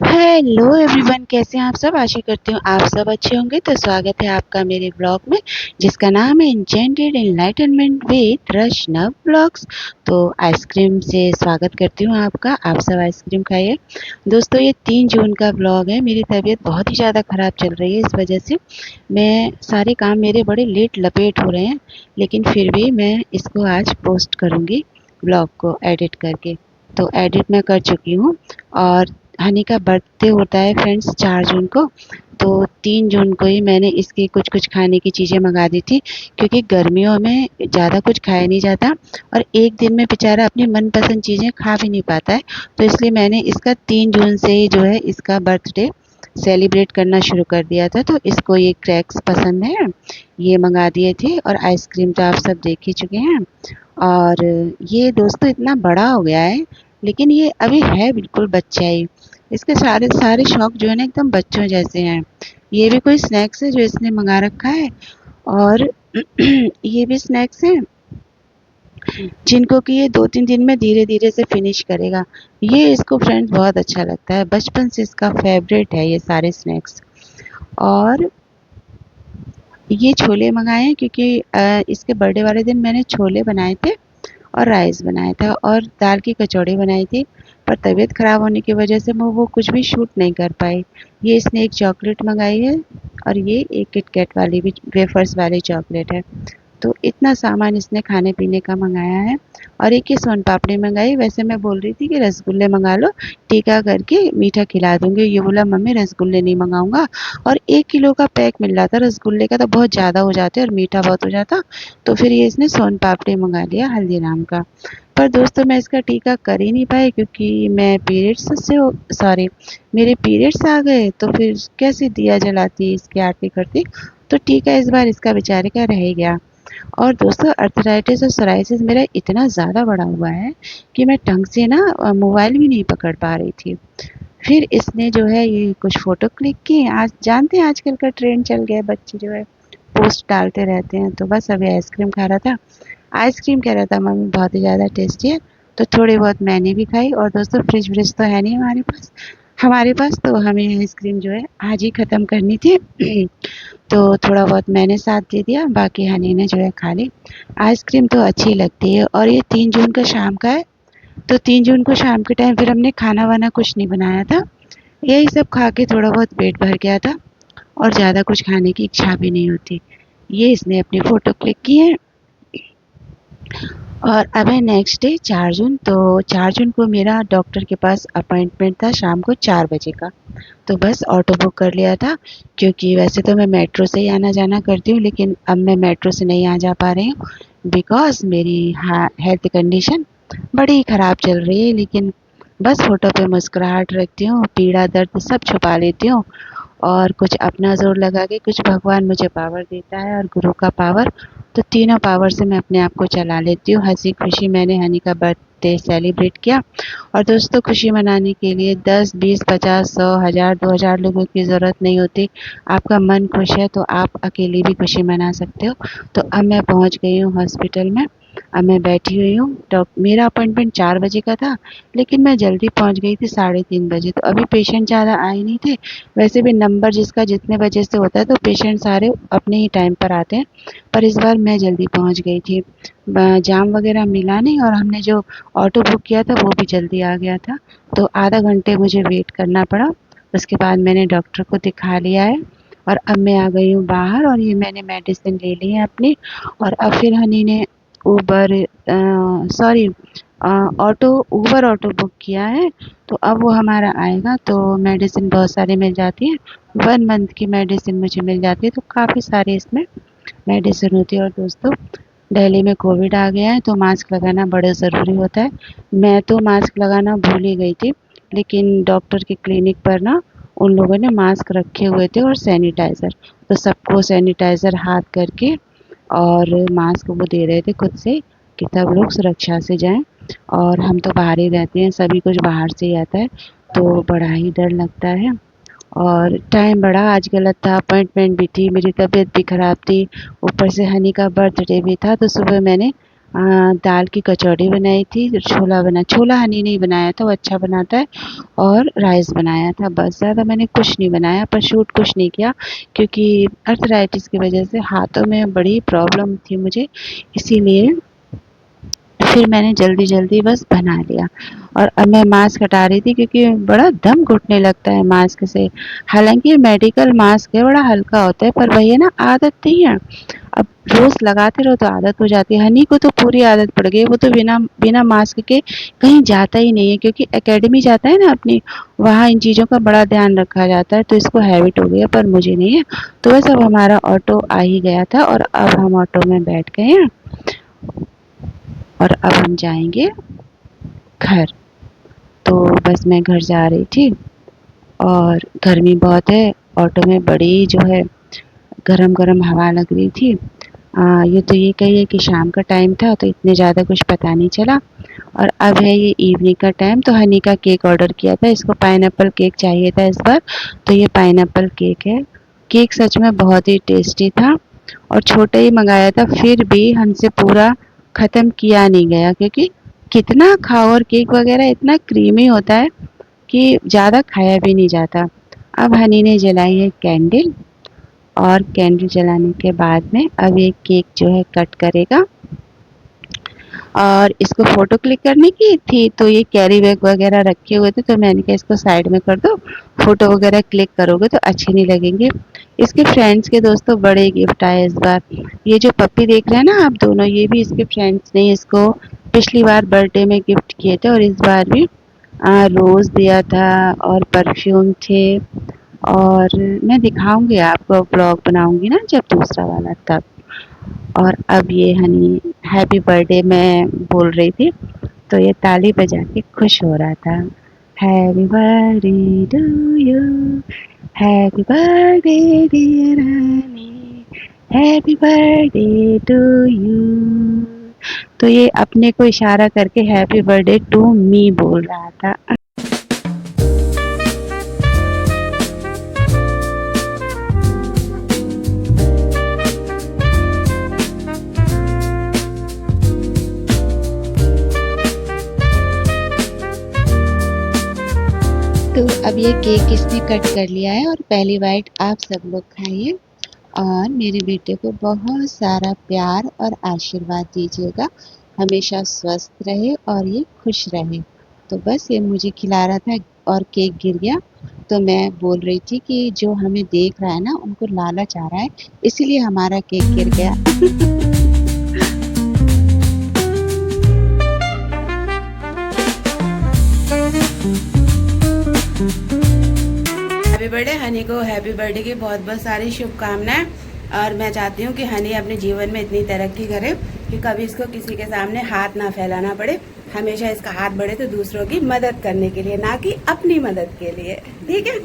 Hello everyone, कैसे हैं आप सब। आशा करती हूँ आप सब अच्छे होंगे। तो स्वागत है आपका मेरे ब्लॉग में, जिसका नाम है इंजेंटेड एनलाइटनमेंट विद रशनव ब्लॉग्स। तो आइसक्रीम से स्वागत करती हूँ आपका। आप सब आइसक्रीम खाइए। दोस्तों, ये 3 जून का ब्लॉग है। मेरी तबीयत बहुत ही ज़्यादा ख़राब चल रही है, इस वजह से मैं सारे काम मेरे बड़े लेट लपेट हो रहे हैं, लेकिन फिर भी मैं इसको आज पोस्ट करूँगी, ब्लॉग को एडिट करके। तो एडिट मैं कर चुकी हूँ। और हनी का बर्थडे होता है फ्रेंड्स 4 जून को। तो 3 जून को ही मैंने इसकी कुछ खाने की चीज़ें मंगा दी थी, क्योंकि गर्मियों में ज़्यादा कुछ खाया नहीं जाता और एक दिन में बेचारा अपनी मनपसंद चीज़ें खा भी नहीं पाता है। तो इसलिए मैंने इसका 3 जून से ही जो है इसका बर्थडे सेलिब्रेट करना शुरू कर दिया था। तो इसको ये क्रैक्स पसंद है, ये मंगा दिए थे। और आइसक्रीम तो आप सब देख ही चुके हैं। और ये दोस्तों इतना बड़ा हो गया है, लेकिन ये अभी है बिल्कुल बच्चा ही। इसके सारे सारे शौक जो है ना एकदम बच्चों जैसे हैं। ये भी कोई स्नैक्स है जो इसने मंगा रखा है। और ये भी स्नैक्स हैं जिनको कि ये 2-3 दिन में धीरे-धीरे से फिनिश करेगा। ये इसको फ्रेंड्स बहुत अच्छा लगता है, बचपन से इसका फेवरेट है ये सारे स्नैक्स। और ये छोले मंगाए हैं क्योंकि इसके बर्थडे वाले दिन मैंने छोले बनाए थे और राइस बनाया था और दाल की कचौड़ी बनाई थी। पर तबीयत ख़राब होने की वजह से मैं वो कुछ भी शूट नहीं कर पाई। ये इसने एक चॉकलेट मंगाई है और ये एक किटकैट वाली भी वेफर्स वाली चॉकलेट है। तो इतना सामान इसने खाने पीने का मंगाया है। और एक ही सोन पापड़ी मंगाई। वैसे मैं बोल रही थी कि रसगुल्ले मंगा लो, टीका करके मीठा खिला दूंगी। ये बोला मम्मी रसगुल्ले नहीं मंगाऊंगा। और 1 किलो का पैक मिल रहा था रसगुल्ले का, तो बहुत ज़्यादा हो जाते और मीठा बहुत हो जाता। तो फिर ये इसने सोन पापड़ी मंगा लिया हल्दीराम का। पर दोस्तों, मैं इसका टीका कर ही नहीं पाई क्योंकि मैं पीरियड्स से सॉरी मेरे पीरियड्स आ गए। तो फिर कैसे दिया जलाती, इसकी आरती करती। तो टीका इस बार इसका बेचारे का रह ही गया। और दोस्तों, अर्थराइटिस और सोराइसिस मेरा इतना ज़्यादा बढ़ा हुआ है कि मैं ढंग से ना मोबाइल भी नहीं पकड़ पा रही थी। फिर इसने जो है ये कुछ फ़ोटो क्लिक की। आज जानते हैं आजकल का ट्रेंड चल गया है, बच्चे जो है पोस्ट डालते रहते हैं। तो बस अभी आइसक्रीम खा रहा था। आइसक्रीम कह रहा था मम्मी बहुत ही ज़्यादा टेस्टी है। तो थोड़ी बहुत मैंने भी खाई। और दोस्तों, फ्रिज व्रिज तो है नहीं हमारे पास तो हमें आइसक्रीम जो है आज ही ख़त्म करनी थी। तो थोड़ा बहुत मैंने साथ दे दिया, बाकी हनी ने जो है खा ली। आइसक्रीम तो अच्छी लगती है। और ये 3 जून का शाम का है। तो 3 जून को शाम के टाइम फिर हमने खाना वाना कुछ नहीं बनाया था। यही सब खा के थोड़ा बहुत पेट भर गया था और ज़्यादा कुछ खाने की इच्छा भी नहीं होती। ये इसने अपनी फ़ोटो क्लिक की है। और अब है नेक्स्ट डे 4 जून। तो 4 जून को मेरा डॉक्टर के पास अपॉइंटमेंट था शाम को 4 बजे का। तो बस ऑटो बुक कर लिया था, क्योंकि वैसे तो मैं मेट्रो से ही आना जाना करती हूँ, लेकिन अब मैं मेट्रो से नहीं आ जा पा रही हूँ बिकॉज़ मेरी हेल्थ कंडीशन बड़ी ही ख़राब चल रही है। लेकिन बस होठों पे मुस्कुराहट रखती हूँ, पीड़ा दर्द सब छुपा लेती हूँ। और कुछ अपना ज़ोर लगा के कुछ भगवान मुझे पावर देता है और गुरु का पावर। तो तीनों पावर से मैं अपने आप को चला लेती हूँ। हँसी खुशी मैंने हनी का बर्थडे सेलिब्रेट किया। और दोस्तों, खुशी मनाने के लिए 10, 20, 50, 100, 1000, 2000 लोगों की ज़रूरत नहीं होती। आपका मन खुश है तो आप अकेले भी खुशी मना सकते हो। तो अब मैं पहुँच गई हूँ हॉस्पिटल में। अब मैं बैठी हुई हूँ। मेरा अपॉइंटमेंट 4 बजे का था, लेकिन मैं जल्दी पहुँच गई थी 3:30 बजे। तो अभी पेशेंट ज़्यादा आए नहीं थे। वैसे भी नंबर जिसका जितने बजे से होता है तो पेशेंट सारे अपने ही टाइम पर आते हैं। पर इस बार मैं जल्दी पहुँच गई थी। जाम वगैरह मिला नहीं और हमने जो ऑटो बुक किया था वो भी जल्दी आ गया था। तो आधा घंटे मुझे वेट करना पड़ा। उसके बाद मैंने डॉक्टर को दिखा लिया है। और अब मैं आ गई हूँ बाहर और ये मैंने मेडिसिन ले ली है अपनी। और अब फिर हनी ने Uber sorry auto Uber auto book किया है। तो अब वो हमारा आएगा। तो मेडिसिन बहुत सारी मिल जाती है। 1 मंथ की मेडिसिन मुझे मिल जाती है। तो काफ़ी सारी इसमें मेडिसिन होती है। और दोस्तों, दिल्ली में कोविड आ गया है तो मास्क लगाना बड़ा ज़रूरी होता है। मैं तो मास्क लगाना भूल ही गई थी, लेकिन डॉक्टर के क्लिनिक पर ना उन लोगों ने मास्क रखे हुए थे और सैनिटाइज़र। तो सबको सैनिटाइज़र हाथ करके और मास्क वो दे रहे थे खुद से कि सब लोग सुरक्षा से जाएं। और हम तो बाहर ही रहते हैं, सभी कुछ बाहर से ही आता है। तो बड़ा ही डर लगता है। और टाइम बड़ा आज गलत था, अपॉइंटमेंट भी थी, मेरी तबीयत भी ख़राब थी, ऊपर से हनी का बर्थडे भी था। तो सुबह मैंने दाल की कचौड़ी बनाई थी, छोला हनी नहीं बनाया था, वो अच्छा बनाता है, और राइस बनाया था। बस ज़्यादा मैंने कुछ नहीं बनाया, पर शूट कुछ नहीं किया क्योंकि अर्थराइटिस की वजह से हाथों में बड़ी प्रॉब्लम थी मुझे, इसीलिए फिर मैंने जल्दी-जल्दी बस बना लिया। और अब मैं मास्क हटा रही थी क्योंकि बड़ा दम घुटने लगता है मास्क से। हालाँकि ये मेडिकल मास्क है, बड़ा हल्का होता है, पर वही है ना, आदत नहीं है। अब रोज़ लगाते रहो तो आदत हो जाती है। हनी को तो पूरी आदत पड़ गई है, वो तो बिना बिना मास्क के कहीं जाता ही नहीं है, क्योंकि एकेडमी जाता है ना अपनी, वहाँ इन चीज़ों का बड़ा ध्यान रखा जाता है, तो इसको हैबिट हो गई है, पर मुझे नहीं है। तो बस अब हमारा ऑटो आ ही गया था और अब हम ऑटो में बैठ गए हैं और अब हम जाएँगे घर। तो बस मैं घर जा रही थी और गर्मी बहुत है, ऑटो में बड़ी जो है गरम-गरम हवा लग रही थी। ये तो ये कहिए कि शाम का टाइम था तो इतने ज़्यादा कुछ पता नहीं चला। और अब है ये इवनिंग का टाइम, तो हनी का केक ऑर्डर किया था, इसको पाइनएप्पल केक चाहिए था इस बार, तो ये पाइनएप्पल केक है। केक सच में बहुत ही टेस्टी था और छोटा ही मंगाया था, फिर भी हमसे पूरा ख़त्म किया नहीं गया, क्योंकि कितना खाओ, और केक वगैरह इतना क्रीमी होता है कि ज़्यादा खाया भी नहीं जाता। अब हनी ने जलाई है कैंडल, और कैंडल जलाने के बाद में अब ये केक जो है कट करेगा, और इसको फ़ोटो क्लिक करने की थी, तो ये कैरी बैग वगैरह रखे हुए थे, तो मैंने कहा इसको साइड में कर दो, फ़ोटो वगैरह क्लिक करोगे तो अच्छे नहीं लगेंगे। इसके फ्रेंड्स के दोस्तों बड़े गिफ्ट आए इस बार। ये जो पप्पी देख रहे हैं ना आप दोनों, ये भी इसके फ्रेंड्स ने इसको पिछली बार बर्थडे में गिफ्ट किए थे, और इस बार भी रोज़ दिया था और परफ्यूम थे, और मैं दिखाऊंगी आपको, ब्लॉग बनाऊंगी ना जब दूसरा वाला तब। और अब ये हनी हैप्पी बर्थडे मैं बोल रही थी, तो ये ताली बजा के खुश हो रहा था। Happy birthday to you, happy birthday dear honey, happy birthday to you. तो ये अपने को इशारा करके हैप्पी बर्थडे टू मी बोल रहा था। तो अब ये केक इसने कट कर लिया है, और पहली बाइट आप सब लोग खाइए, और मेरे बेटे को बहुत सारा प्यार और आशीर्वाद दीजिएगा, हमेशा स्वस्थ रहे और ये खुश रहे। तो बस ये मुझे खिला रहा था और केक गिर गया, तो मैं बोल रही थी कि जो हमें देख रहा है ना, उनको लालच आ रहा है, इसीलिए हमारा केक गिर गया। हैप्पी बर्थडे हनी को, हैप्पी बर्थडे की बहुत बहुत सारी शुभकामनाएं। और मैं चाहती हूँ कि हनी अपने जीवन में इतनी तरक्की करे कि कभी इसको किसी के सामने हाथ ना फैलाना पड़े, हमेशा इसका हाथ बढ़े तो दूसरों की मदद करने के लिए, ना कि अपनी मदद के लिए। ठीक है।